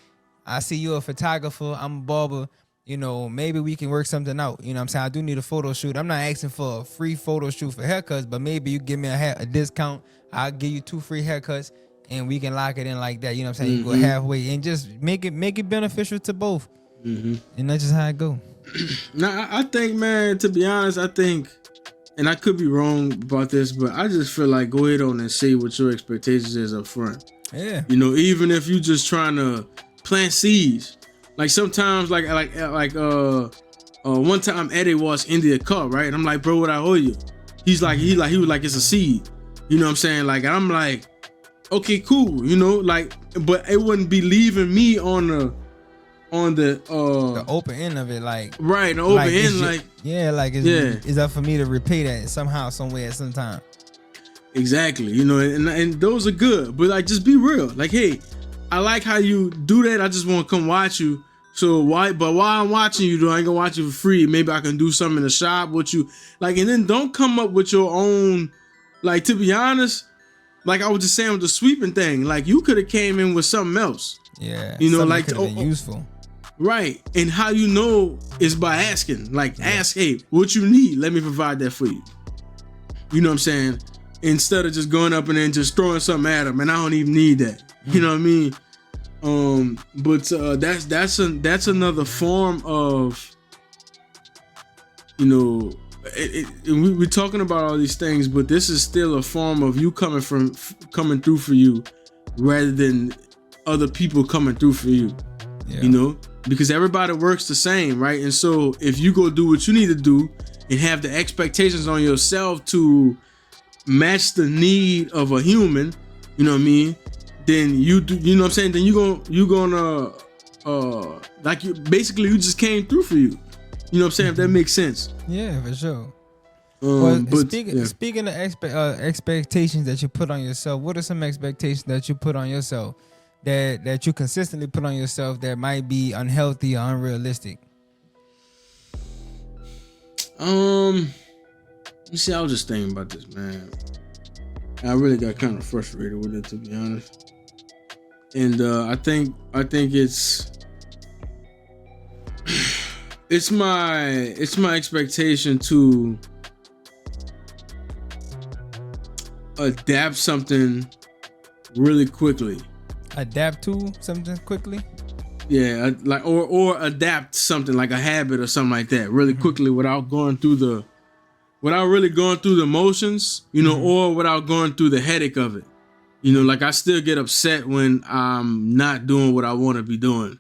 I see you're a photographer, I'm a barber, maybe we can work something out. You know what I'm saying? I do need a photo shoot. I'm not asking for a free photo shoot for haircuts, but maybe you give me a discount. I'll give you 2 free haircuts and we can lock it in like that. You know what I'm saying? You go halfway and just make it beneficial to both. And that's just how it go. Now, I think, man, to be honest, and I could be wrong about this, but I just feel like go ahead on and say what your expectations is up front. Yeah. Even if you just trying to plant seeds. Like sometimes, like one time Eddie was India Cup, right? And I'm like, bro, what I owe you? He was like, it's a seed. You know what I'm saying? Like, and I'm like, okay, cool. But it wouldn't be leaving me on the open end of it, like right, the open end, is up for me to repay that somehow, somewhere, at some time. Exactly, and those are good, but like just be real. Like, hey, I like how you do that. I just want to come watch you. So while I'm watching you, though, I ain't gonna watch you for free. Maybe I can do something in the shop with you, like, and then don't come up with your own. Like, to be honest, like I was just saying with the sweeping thing, like you could have came in with something else. Yeah, like useful. Right. And how you know is by asking. Like, ask, hey, what you need? Let me provide that for you. You know what I'm saying? Instead of just going up and then just throwing something at them, and I don't even need that. You know what I mean? But that's another form of, we're talking about all these things, but this is still a form of you coming through for you rather than other people coming through for you. Yeah. Because everybody works the same, right? And so if you go do what you need to do and have the expectations on yourself to match the need of a human, you know what I mean? Then you do, you know what I'm saying? Then you gonna you just came through for you. You know what I'm saying? If that makes sense. Yeah, for sure. But speaking of expectations that you put on yourself, what are some expectations that you put on yourself that you consistently put on yourself that might be unhealthy or unrealistic? You see, I was just thinking about this, man. I really got kind of frustrated with it, to be honest. And I think it's my expectation to adapt something really quickly. Adapt to something quickly? Yeah, like or adapt something like a habit or something like that really quickly without really going through the motions, or without going through the headache of it. Like I still get upset when I'm not doing what I want to be doing.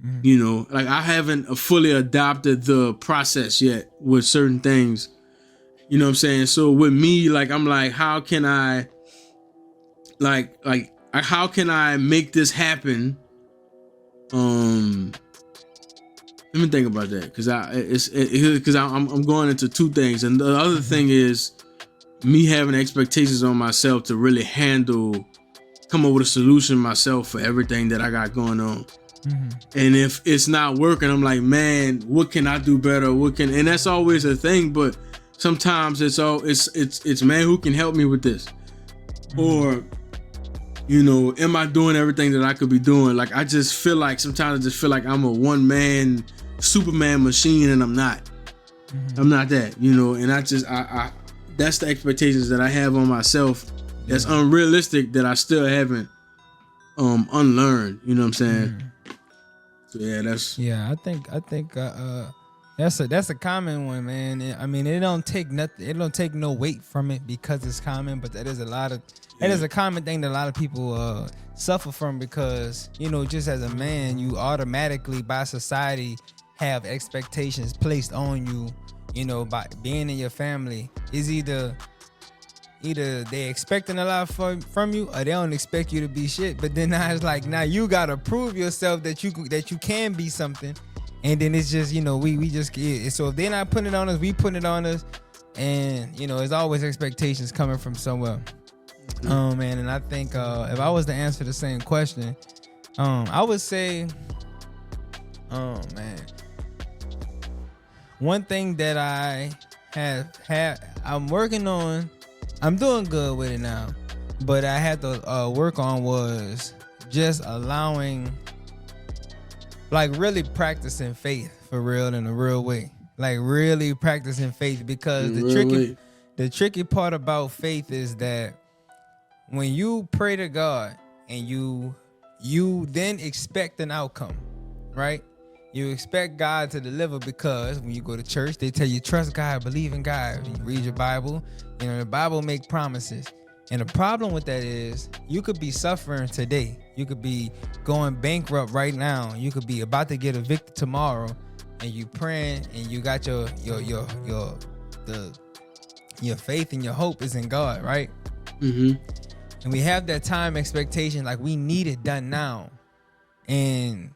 Like I haven't fully adopted the process yet with certain things. You know what I'm saying? So with me, like I'm like, how can I how can I make this happen? Let me think about that, because I'm going into two things, and the other thing is me having expectations on myself to really come up with a solution myself for everything that I got going on. And if it's not working, I'm like, man, what can I do better? And that's always a thing, but sometimes it's man, who can help me with this? Or am I doing everything that I could be doing? Like I just feel like sometimes I'm a one-man Superman machine, and I'm not. I'm not that, and I that's the expectations that I have on myself that's unrealistic, that I still haven't unlearned, you know what I'm saying? So yeah, that's I think That's a common one, man. I mean, it don't take nothing. It don't take no weight from it because it's common. But that is a common thing that a lot of people suffer from because just as a man, you automatically by society have expectations placed on you. By being in your family is either they expecting a lot from you or they don't expect you to be shit. But then now it's like now you gotta prove yourself that you can be something. And then it's just, we just get. So if they're not putting it on us, we putting it on us. And, there's always expectations coming from somewhere. Man, and I think if I was to answer the same question, I would say, man, one thing that I I'm working on, I'm doing good with it now, but I had to work on was just allowing, like really practicing faith for real in a real way. Like really practicing faith because the tricky part about faith is that when you pray to God and you then expect an outcome, right? You expect God to deliver because when you go to church, they tell you trust God, believe in God. You read your Bible, the Bible make promises. And the problem with that is you could be suffering today. You could be going bankrupt right now. You could be about to get evicted tomorrow, and you praying and you got your faith and your hope is in God, right? Mm-hmm. And we have that time expectation, like we need it done now. And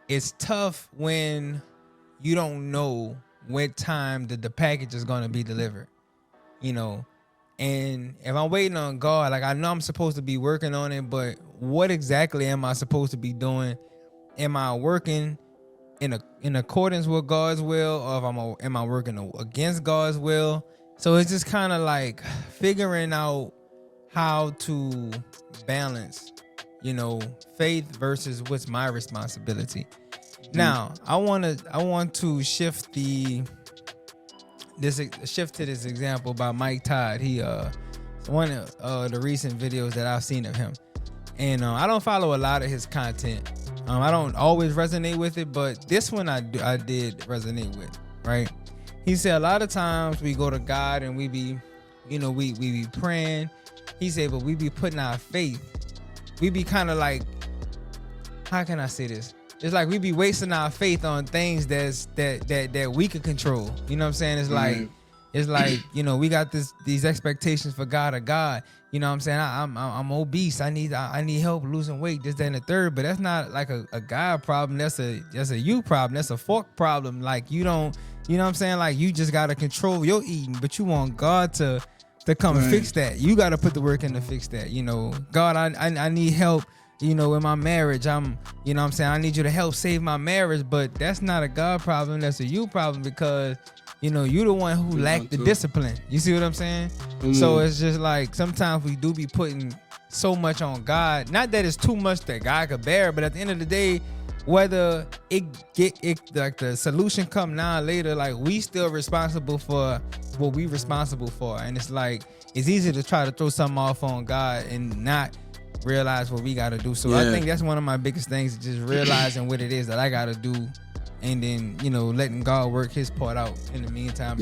it's tough when you don't know what time the package is going to be delivered, And if I'm waiting on God, like I know I'm supposed to be working on it, but what exactly am I supposed to be doing? Am I working in accordance with God's will, or am I working against God's will? So it's just kind of like figuring out how to balance, faith versus what's my responsibility. Mm-hmm. Now, I want to shift to this example by Mike Todd. He one of the recent videos that I've seen of him, and I don't follow a lot of his content. I don't always resonate with it, but this one I did resonate with. Right? He said a lot of times we go to God and we be praying. He said, but we be putting our faith. We be kind of like, how can I say this? It's like we be wasting our faith on things that we could control. You know what I'm saying? It's like we got these expectations for God or God. You know what I'm saying? I'm obese. I need help losing weight. This, that, and the third. But that's not like a God problem. That's a you problem. That's a fork problem. Like you don't. You know what I'm saying? Like you just gotta control your eating, but you want God to come and fix that. You gotta put the work in to fix that. God, I need help. In my marriage, you know what I'm saying? I need you to help save my marriage, but that's not a God problem. That's a you problem because, you the one who lacked the discipline. You see what I'm saying? Mm-hmm. So it's just like sometimes we do be putting so much on God. Not that it's too much that God could bear, but at the end of the day, whether it like the solution come now or later, like we still responsible for what we responsible for. And it's like, it's easy to try to throw something off on God and not realize what we got to do. So I think that's one of my biggest things, just realizing what it is that I got to do, and then letting God work his part out in the meantime.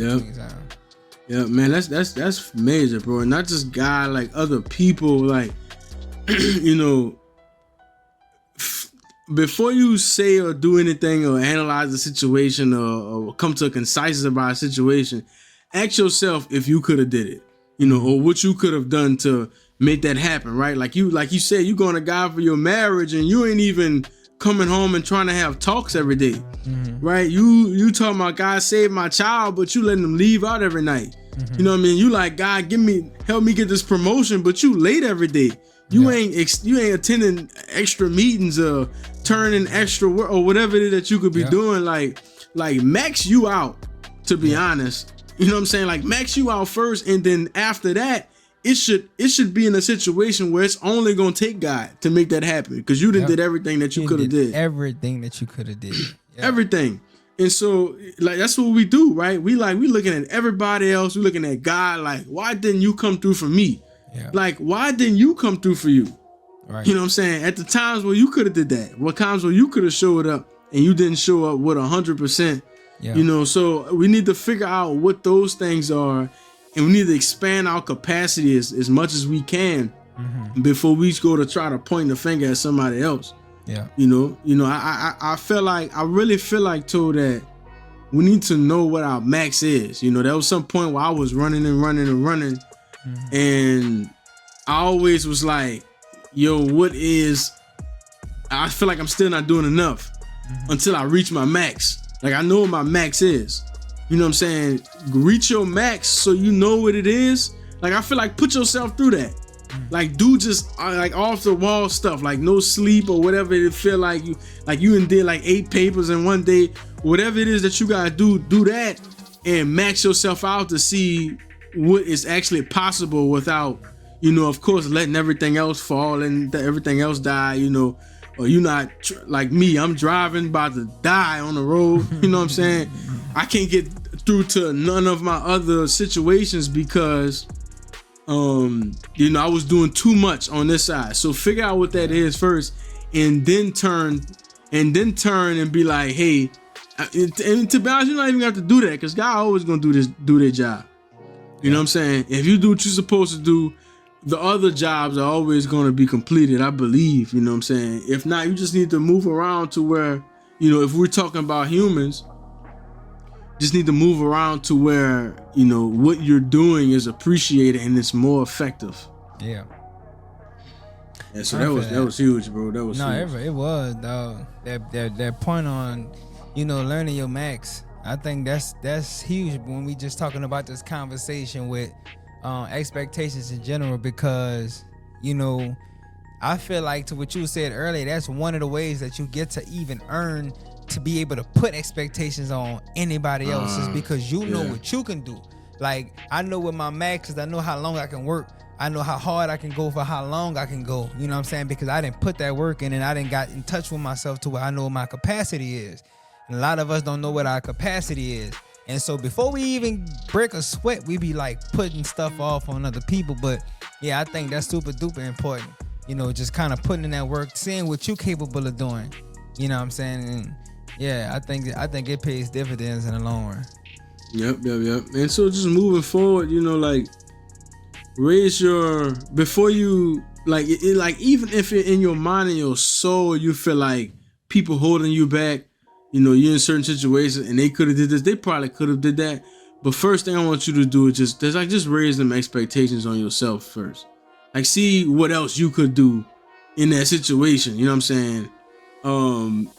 Yeah, man, that's major, bro. And not just God, like other people, like before you say or do anything or analyze the situation or come to a consensus about a situation, ask yourself if you could have did it, or what you could have done to make that happen, right? Like you said, you going to God for your marriage and you ain't even coming home and trying to have talks every day, right? You talking about God save my child, but you letting them leave out every night. You know what I mean? You like, God, help me get this promotion, but you late every day. You ain't attending extra meetings or turning extra work or whatever it is that you could be doing. Like max you out, to be honest. You know what I'm saying? Like max you out first, and then after that, it should be in a situation where it's only gonna take God to make that happen, because you did everything that you could have did. Everything that you could have did. Everything. And so like that's what we do, right? We looking at everybody else, we looking at God like, why didn't you come through for me? Yeah. Like, why didn't you come through for you? Right. You know what I'm saying? At the times where you could have did that, what times where you could have showed up and you didn't show up with 100%. Yeah. You know, so we need to figure out what those things are, and we need to expand our capacity as much as we can before we go to try to point the finger at somebody else. Yeah. You know, I feel like, I really feel like, too, that we need to know what our max is. You know, there was some point where I was running, and I always was like, yo, I feel like I'm still not doing enough until I reach my max. Like, I know what my max is. You know what I'm saying? Reach your max so you know what it is. Like, I feel like put yourself through that. Like, do just like off the wall stuff, like no sleep or whatever it feel like you and did like 8 papers in one day. Whatever it is that you gotta do that and max yourself out to see what is actually possible without, you know, of course, letting everything else fall and everything else die, you know. Or you not like me, I'm driving, about to die on the road. You know what I'm saying? I can't get through to none of my other situations because, you know, I was doing too much on this side. So figure out what that is first, and then turn and be like, hey, and to be honest, you don't even have to do that because God always gonna do their job. You know what I'm saying? If you do what you're supposed to do, the other jobs are always going to be completed, I believe. You know what I'm saying? If not, you just need to move around to where, you know, if we're talking about humans, just need to move around to where, you know, what you're doing is appreciated and it's more effective. Yeah. And so that was huge, bro. That was huge. It was, dog. That point on, you know, learning your max. I think that's huge when we just talking about this conversation with expectations in general, because, you know, I feel like, to what you said earlier, that's one of the ways that you get to even earn to be able to put expectations on anybody else, is because you know what you can do. Like, I know what my max is. I know how long I can work. I know how hard I can go for how long I can go. You know what I'm saying? Because I didn't put that work in, and I didn't got in touch with myself to where I know what my capacity is. And a lot of us don't know what our capacity is. And so before we even break a sweat, we be like putting stuff off on other people. But yeah, I think that's super duper important. You know, just kind of putting in that work, seeing what you're capable of doing. You know what I'm saying? And yeah, I think it pays dividends in the long run. Yep. And so just moving forward, you know, like, raise your, before you, like, like, even if in your mind and your soul you feel like people holding you back, you know, you're in certain situations and they could have did this, they probably could have did that. But first thing I want you to do is just raise them expectations on yourself first. Like, see what else you could do in that situation. You know what I'm saying?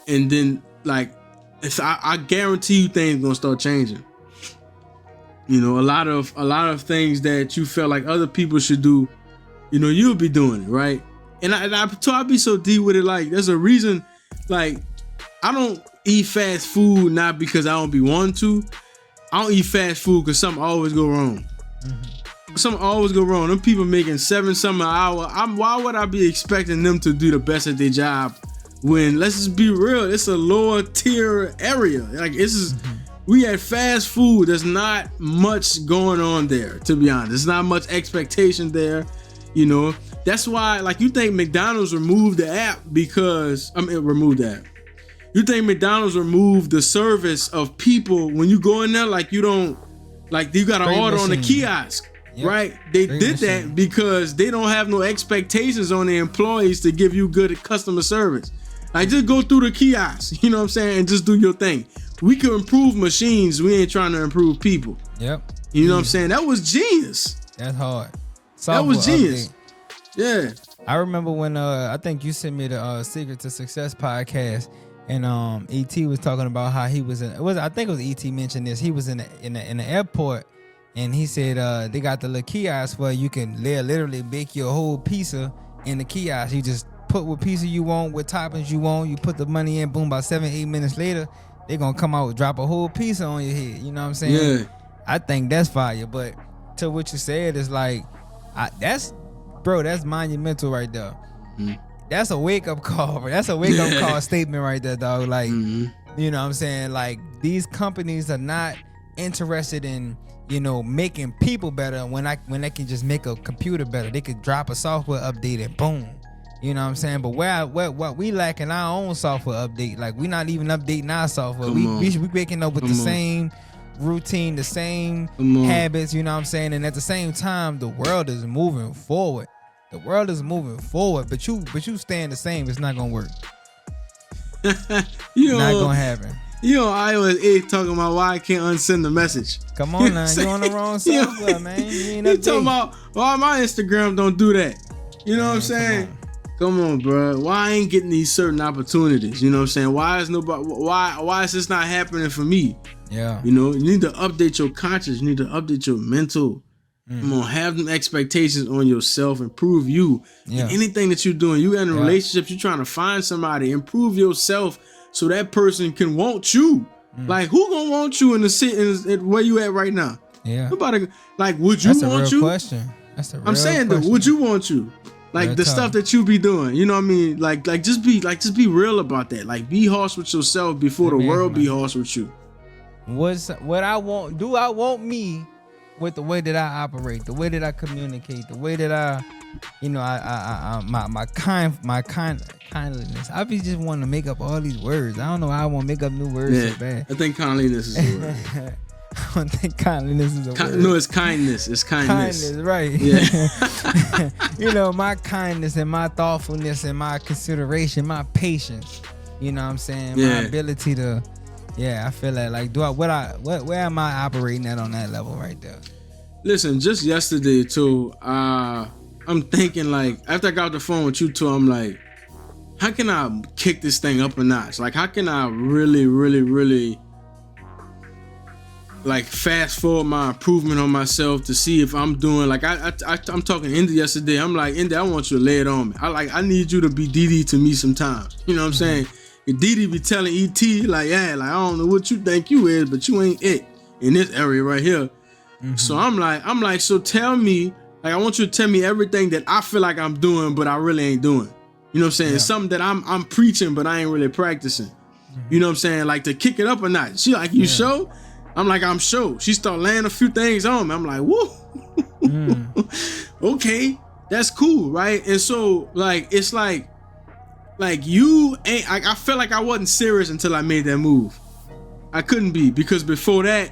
And then, like, I guarantee you things gonna start changing. You know, a lot of things that you felt like other people should do, you know, you'll be doing it, right? And I be so deep with it. Like, there's a reason. Like, I don't eat fast food not because I don't be wanting to. I don't eat fast food because something always go wrong. Something always go wrong. Them people making $7 something an hour. Why would I be expecting them to do the best at their job when, let's just be real, it's a lower tier area. Like, we at fast food. There's not much going on there, to be honest. There's not much expectation there. You know, that's why, like, you think McDonald's removed the app because, removed the app. You think McDonald's removed the service of people when you go in there, like, you don't, like, you got to order on the kiosk, right? They did that because they don't have no expectations on their employees to give you good customer service. Like, just go through the kiosk, you know what I'm saying, and just do your thing. We can improve machines. We ain't trying to improve people. Yep. You know what I'm saying? That was genius. That's hard. That was genius. Update. Yeah. I remember when I think you sent me the Secret to Success podcast, and ET was talking about how he was I think it was ET mentioned this. He was in the airport, and he said they got the little kiosk where you can literally bake your whole pizza in the kiosk. You just put what pizza you want, what toppings you want. You put the money in. Boom. About 7-8 minutes later, they're gonna come out, drop a whole pizza on your head. You know what I'm saying? Yeah. I think that's fire. But to what you said is like, that's monumental right there. That's a wake up call. That's a wake up call statement right there, dog. Like, you know what I'm saying? Like, these companies are not interested in, you know, making people better when they can just make a computer better. They could drop a software update and boom, You know what I'm saying? But what we lacking our own software update. Like we not even updating our software. Come on. We waking up with the same routine, the same habits, you know what I'm saying? And at the same time, the world is moving forward. The world is moving forward, but you staying the same, it's not gonna work. Not gonna happen. You on iOS 8 talking about why I can't unsend the message. Come on now, you on the wrong software, man. You ain't You updating. talking about why my Instagram don't do that? You know what I'm saying? Come on, bro. Why I ain't getting these certain opportunities? You know what I'm saying? Why is nobody? Why is this not happening for me? Yeah. You know, you need to update your conscience. You need to update your mental. Come on, have them expectations on yourself. Improve you. Yeah. In anything that you're doing. You in a relationship. You're trying to find somebody. Improve yourself so that person can want you. Like, who gonna want you in the city where you at right now? Yeah. Nobody. Like, would you That's want a real you? question. That's a real I'm saying question. though, would you want you? Like Real the talk. stuff that you be doing, you know what I mean? Like just be real about that. Like be harsh with yourself before the Let me world ask be you, harsh with you. What I want? Do I want me with the way that I operate, the way that I communicate, the way that I my kindliness. I be just wanting to make up all these words. I don't know how I want to make up new words Yeah, so bad. I think kindliness is the word. I don't think kindliness is a word. No, it's kindness. It's kindness. Kindness, right? Yeah. You know, my kindness and my thoughtfulness and my consideration, my patience. You know what I'm saying? My Yeah. ability to. Yeah, I feel like where am I operating at on that level right there? Listen, just yesterday too, I'm thinking like after I got off the phone with you two, I'm like, how can I kick this thing up a notch? Like how can I really, really, really like fast forward my improvement on myself to see if I'm doing like I'm talking to Indy yesterday. I'm like, Indy, I want you to lay it on me. I need you to be DD to me sometimes. You know what I'm saying? And Didi be telling ET like, yeah, like I don't know what you think you is, but you ain't it in this area right here. So I'm like, so tell me, like I want you to tell me everything that I feel like I'm doing, but I really ain't doing. You know what I'm saying? Yeah. It's something that I'm preaching, but I ain't really practicing. You know what I'm saying? Like to kick it up a notch. She like, you sure? I'm like, I'm sure. She start laying a few things on me. I'm like, whoa. Okay, that's cool, right? And so like it's like you ain't. I felt like I wasn't serious until I made that move. I couldn't be because before that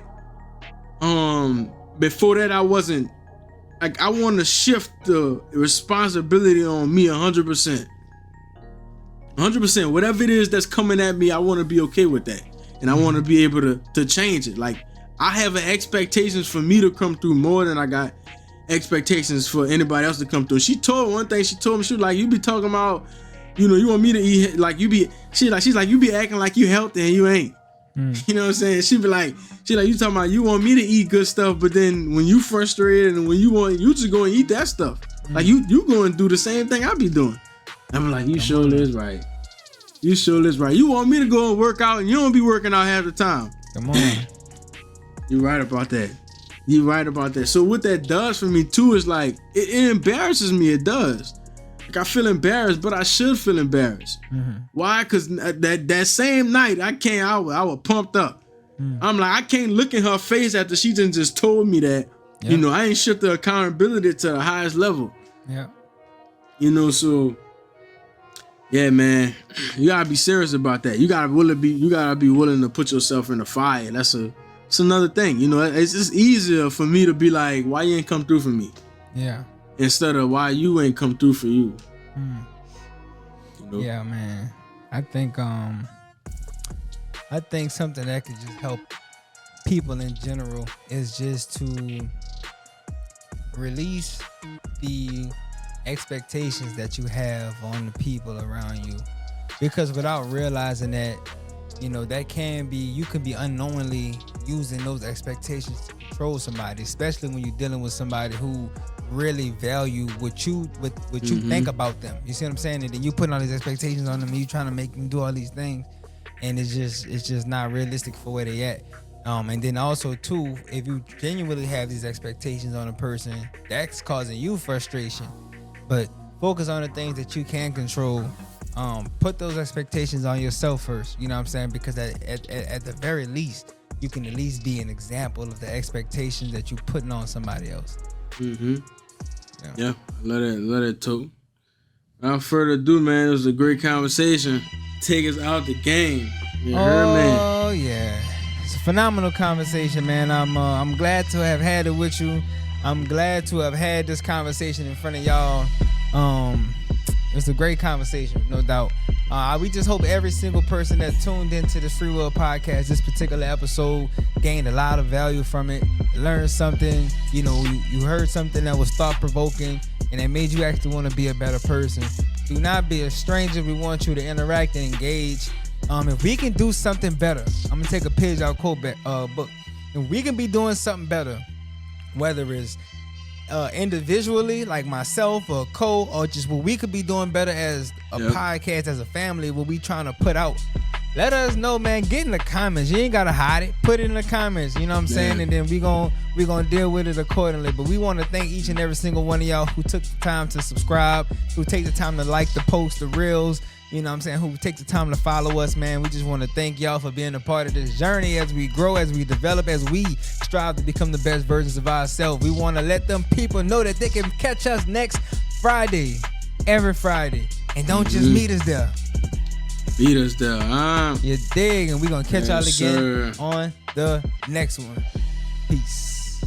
I wasn't. Like I want to shift the responsibility on me 100%. 100%. Whatever it is that's coming at me, I want to be okay with that. And I want to be able to change it. Like I have expectations for me to come through more than I got expectations for anybody else to come through. She told me, she was like, you be talking about, you know, you want me to eat like you be. She's like, you be acting like you healthy and you ain't. You know what I'm saying? She be like, you talking about you want me to eat good stuff, but then when you frustrated and when you just go and eat that stuff. Like you go and do the same thing I be doing. I'm like, you sure is right. You sure is right. You want me to go and work out and you don't be working out half the time. Come on. You're right about that. You're right about that. So what that does for me too is like, it embarrasses me. It does. Like I feel embarrassed, but I should feel embarrassed. Why? Because that same night I was pumped up. I'm like, I can't look in her face after she just told me that. Yeah. You know, I ain't shift the accountability to the highest level. Yeah. You know, so yeah, man, you gotta be serious about that. You gotta be willing to put yourself in the fire. It's another thing. You know, it's just easier for me to be like, why you ain't come through for me? Yeah. Instead of why you ain't come through for you. You know? Yeah, man. I think something that could just help people in general is just to release the expectations that you have on the people around you, because without realizing that, you know, that you can be unknowingly using those expectations to control somebody, especially when you're dealing with somebody who really value what you think about them. You see what I'm saying? And then you putting all these expectations on them and you trying to make them do all these things, and it's just not realistic for where they at. And then also too, if you genuinely have these expectations on a person, that's causing you frustration. But focus on the things that you can control. Put those expectations on yourself first. You know what I'm saying? Because at the very least, you can at least be an example of the expectations that you're putting on somebody else. Yeah, let it talk. Without further ado, man, it was a great conversation. Take us out the game. You heard, man? Oh yeah, it's a phenomenal conversation, man. I'm glad to have had it with you. I'm glad to have had this conversation in front of y'all. It was a great conversation, no doubt. We just hope every single person that tuned into this Free Will podcast, this particular episode, gained a lot of value from it, learned something. You know, you heard something that was thought-provoking, and it made you actually want to be a better person. Do not be a stranger. We want you to interact and engage. If we can do something better, I'm gonna take a page out book. If we can be doing something better, whether it's individually, like myself or or just what we could be doing better as a podcast, as a family, what we trying to put out, let us know, man. Get in the comments. You ain't gotta hide it. Put it in the comments. You know what I'm saying? And then we gonna deal with it accordingly. But we want to thank each and every single one of y'all who took the time to subscribe, who take the time to like the post, the reels. You know what I'm saying? Who take the time to follow us, man. We just want to thank y'all for being a part of this journey as we grow, as we develop, as we strive to become the best versions of ourselves. We want to let them people know that they can catch us next Friday, every Friday. And don't just meet us there. Meet us there, huh? You dig? And we're going to catch y'all again on the next one. Peace.